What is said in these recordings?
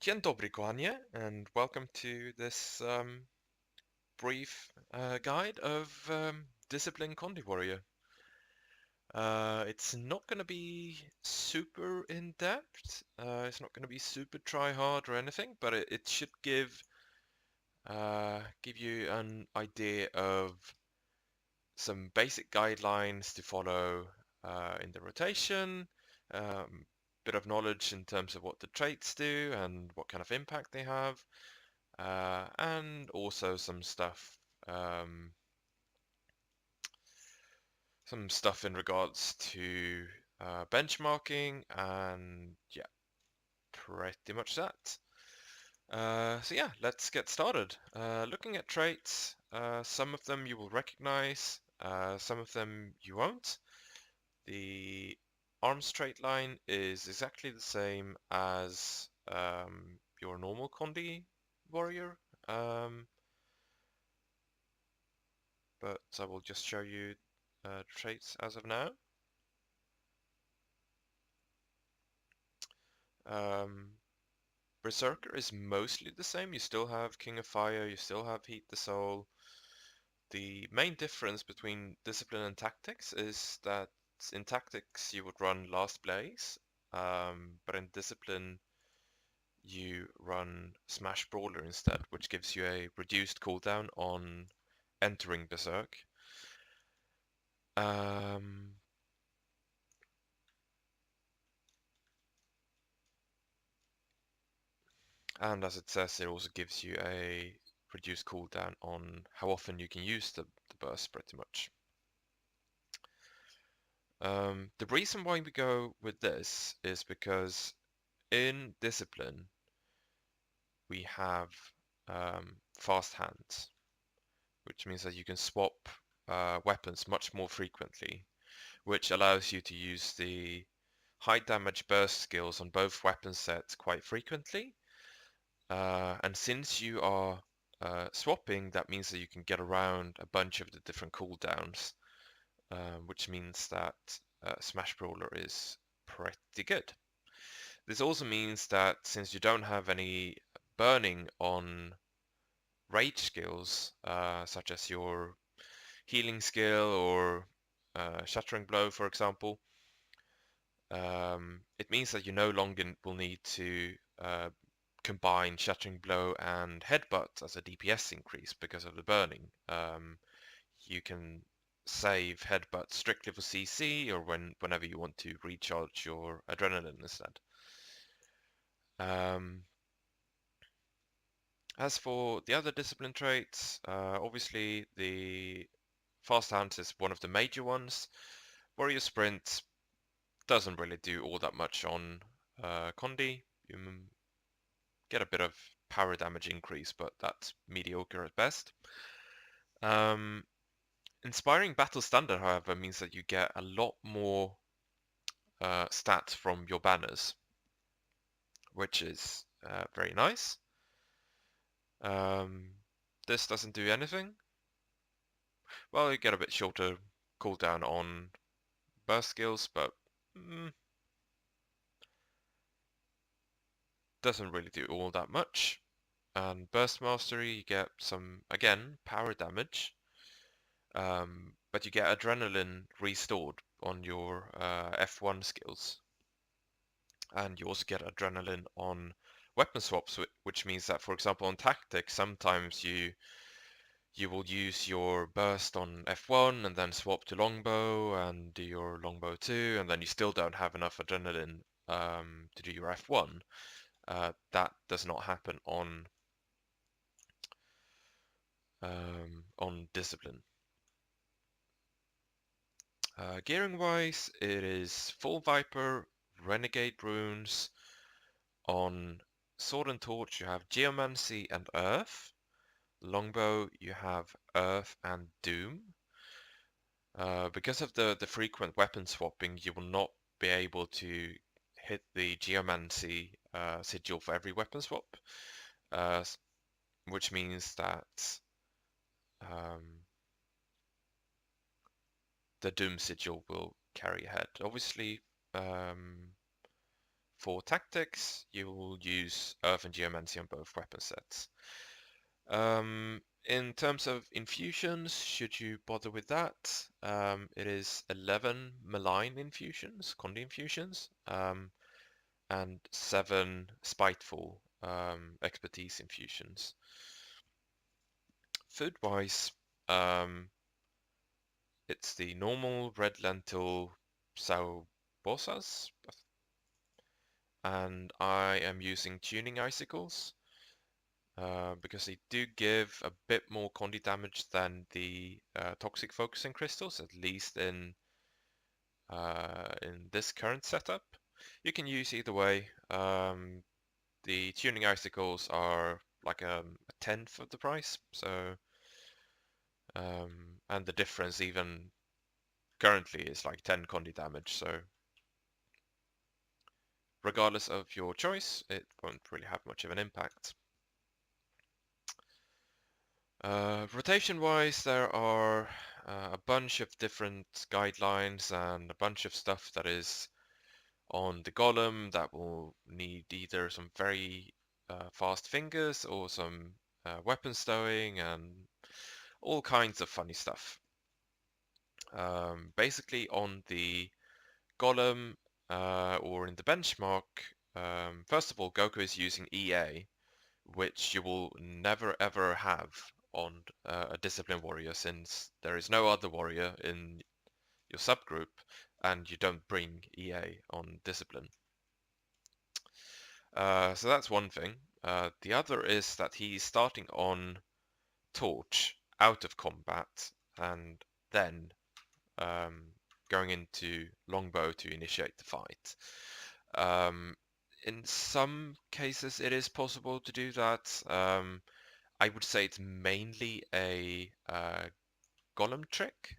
Dzień dobry, kochanie, and welcome to this brief guide of Discipline Condi Warrior. It's not going to be super in-depth, it's not going to be super try-hard or anything, but it should give you an idea of some basic guidelines to follow in the rotation, bit of knowledge in terms of what the traits do and what kind of impact they have, and also um, some stuff in regards to benchmarking, and yeah, pretty much that. So yeah, let's get started. Looking at traits, some of them you will recognize, some of them you won't. The arms trait line is exactly the same as your normal Condi warrior, but I will just show you traits as of now. Berserker is mostly the same. You still have King of Fire, you still have Heat the Soul. The main difference between Discipline and Tactics is that in Tactics you would run Last Blaze, but in Discipline you run Smash Brawler instead, which gives you a reduced cooldown on entering Berserk. And as it says, it also gives you a reduced cooldown on how often you can use the burst, pretty much. The reason why we go with this is because in Discipline we have fast hands, which means that you can swap weapons much more frequently, which allows you to use the high damage burst skills on both weapon sets quite frequently. And since you are swapping, that means that you can get around a bunch of the different cooldowns, which means that Smash Brawler is pretty good. This also means that since you don't have any burning on rage skills, such as your healing skill or Shattering Blow, for example, it means that you no longer will need to combine Shattering Blow and Headbutt as a DPS increase because of the burning. You can save Headbutt strictly for CC or whenever you want to recharge your Adrenaline instead. As for the other discipline traits, obviously the Fast Hands is one of the major ones. Warrior Sprint doesn't really do all that much on Condi. You get a bit of power damage increase, but that's mediocre at best. Inspiring Battle Standard, however, means that you get a lot more stats from your banners, which is very nice. This doesn't do anything. Well, you get a bit shorter cooldown on burst skills, but doesn't really do all that much. And Burst Mastery, you get some, again, power damage, but you get Adrenaline restored on your F1 skills. And you also get Adrenaline on weapon swaps, which means that, for example, on Tactics, sometimes you will use your burst on F1 and then swap to longbow and do your longbow 2, and then you still don't have enough adrenaline to do your F1. That does not happen on discipline. Gearing wise, it is full Viper, Renegade runes. On Sword and Torch, you have Geomancy and Earth. Longbow, you have Earth and Doom. Because of the frequent weapon swapping, you will not be able to hit the Geomancy sigil for every weapon swap, which means that the Doom sigil will carry ahead. Obviously, For tactics, you will use Earth and Geomancy on both weapon sets. In terms of infusions, should you bother with that? It is 11 malign infusions, Condi infusions, and 7 spiteful expertise infusions. Food-wise, it's the normal red lentil saubosas, and I am using tuning icicles because they do give a bit more Condi damage than the toxic focusing crystals, at least in this current setup. You can use either way. The tuning icicles are like a tenth of the price, so and the difference even currently is like 10 Condi damage, so regardless of your choice, it won't really have much of an impact. Rotation-wise, there are a bunch of different guidelines and a bunch of stuff that is on the Golem that will need either some very fast fingers or some weapon stowing and all kinds of funny stuff. Basically on the Golem or in the benchmark, first of all, Goku is using EA, which you will never ever have on a Discipline Warrior, since there is no other warrior in your subgroup and you don't bring EA on Discipline. So that's one thing. The other is that he's starting on Torch out of combat and then going into Longbow to initiate the fight. In some cases it is possible to do that. I would say it's mainly a Golem trick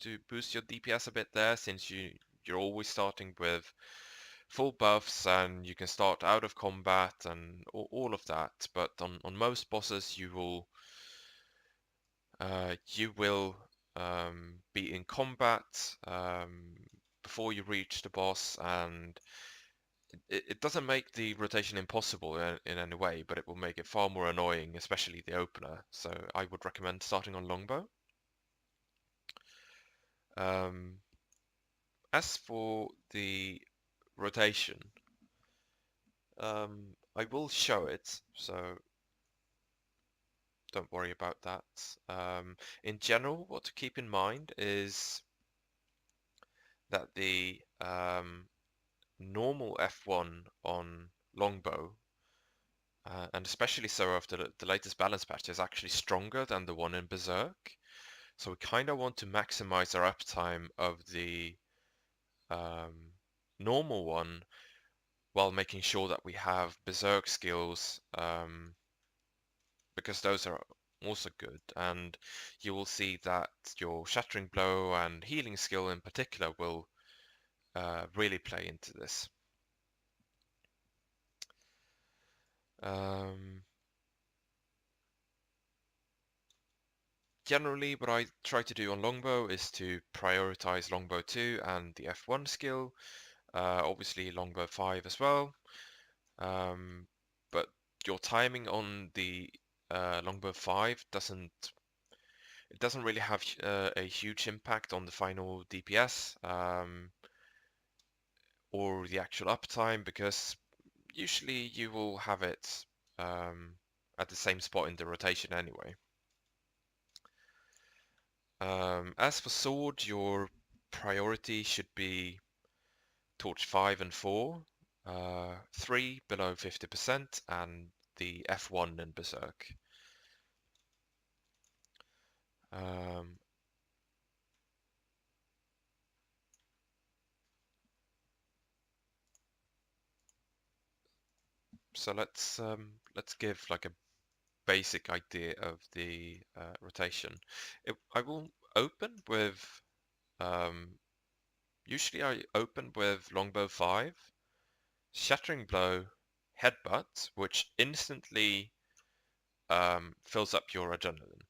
to boost your DPS a bit there, since you're always starting with full buffs and you can start out of combat and all of that. But on most bosses you will be in combat before you reach the boss, and it doesn't make the rotation impossible in any way, but it will make it far more annoying, especially the opener. So I would recommend starting on Longbow. As for the rotation, I will show it, so don't worry about that. In general, what to keep in mind is that the normal F1 on Longbow, and especially so after the latest balance patch, is actually stronger than the one in Berserk. So we kind of want to maximize our uptime of the normal one while making sure that we have Berserk skills, because those are also good, and you will see that your Shattering Blow and Healing skill in particular will really play into this. Generally, what I try to do on Longbow is to prioritize Longbow 2 and the F1 skill, obviously Longbow 5 as well, but your timing on the Longbow 5 doesn't really have a huge impact on the final DPS or the actual uptime, because usually you will have it at the same spot in the rotation anyway. As for sword, your priority should be Torch 5 and 4, 3 below 50%, and the F1 in Berserk. So let's give like a basic idea of the rotation. I will open with usually I open with Longbow 5, Shattering Blow, Headbutt, which instantly fills up your adrenaline.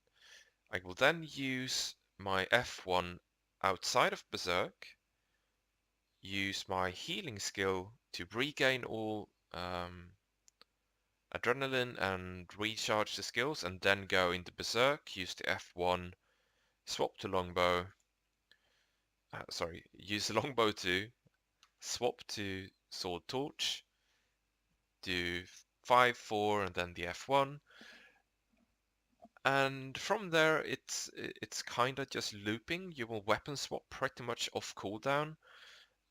I will then use my F1 outside of Berserk, use my healing skill to regain all adrenaline and recharge the skills, and then go into Berserk, use the F1, swap to longbow, use the longbow to swap to sword torch, do 5, 4, and then the F1, and from there it's kind of just looping. You will weapon swap pretty much off cooldown.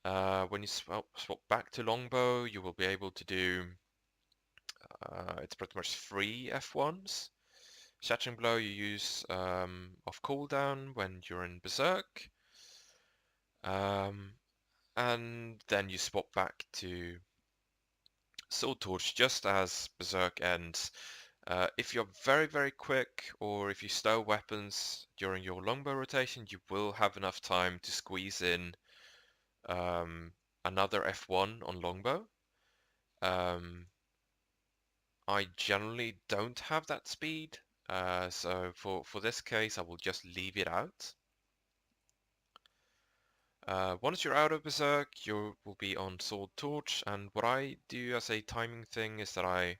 When you swap back to longbow, you will be able to do it's pretty much 3 F1s. Shattering Blow you use off cooldown when you're in Berserk. And then you swap back to Sword Torch just as Berserk ends. If you're very, very quick, or if you stow weapons during your longbow rotation, you will have enough time to squeeze in another F1 on longbow. I generally don't have that speed, so for this case I will just leave it out. Once you're out of Berserk, you will be on Sword Torch, and what I do as a timing thing is that I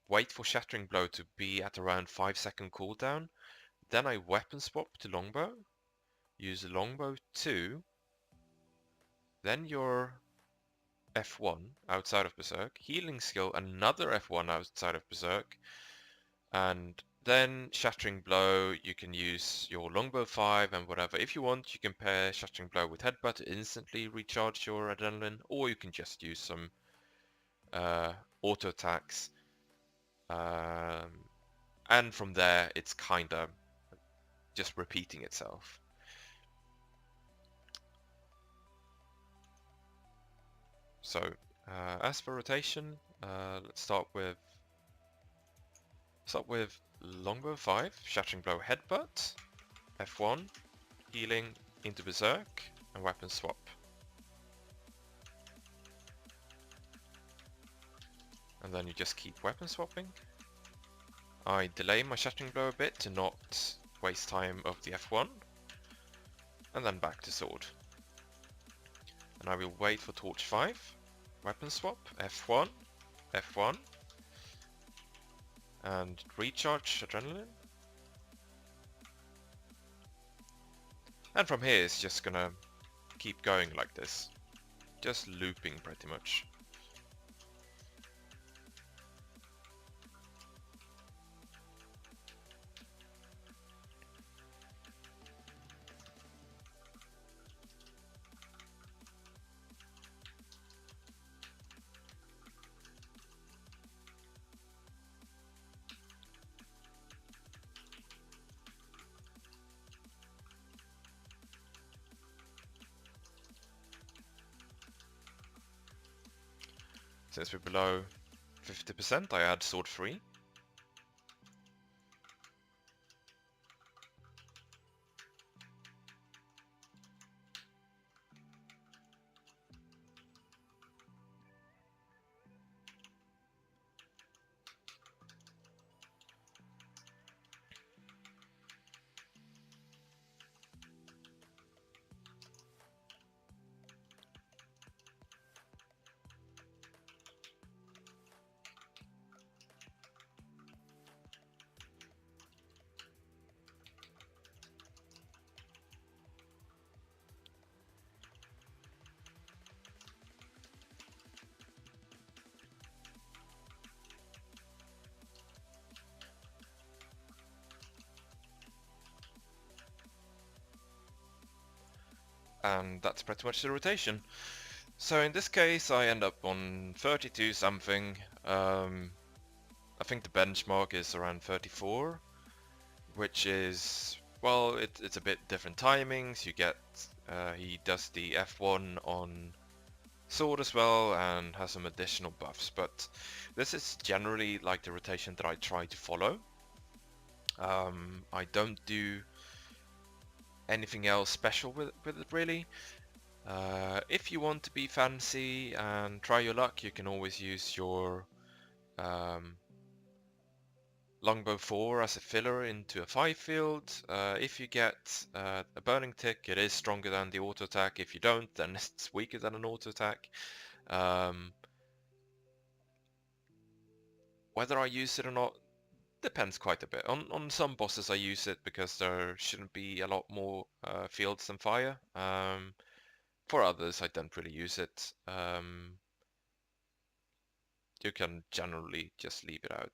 wait for Shattering Blow to be at around 5-second cooldown, then I weapon swap to Longbow, use Longbow 2, then your F1 outside of Berserk, healing skill another F1 outside of Berserk, and then Shattering Blow, you can use your Longbow 5 and whatever. If you want, you can pair Shattering Blow with Headbutt to instantly recharge your adrenaline, or you can just use some auto attacks. And from there, it's kind of just repeating itself. So, as for rotation, let's start with Longbow 5, Shattering Blow Headbutt, F1, healing into Berserk, and weapon swap. And then you just keep weapon swapping. I delay my Shattering Blow a bit to not waste time of the F1, and then back to sword. And I will wait for Torch 5, weapon swap, F1, F1, and recharge adrenaline. And from here it's just gonna keep going like this, just looping pretty much. Since we're below 50%, I add sword 3. And that's pretty much the rotation. So in this case I end up on 32 something. I think the benchmark is around 34, which is, well, it's a bit different timings. You get, he does the F1 on sword as well and has some additional buffs, but this is generally like the rotation that I try to follow. I don't do anything else special with it really. If you want to be fancy and try your luck, you can always use your Longbow 4 as a filler into a 5 field. If you get a burning tick, it is stronger than the auto attack. If you don't, then it's weaker than an auto attack. Whether I use it or not depends quite a bit. On some bosses I use it because there shouldn't be a lot more fields than fire. For others I don't really use it. You can generally just leave it out.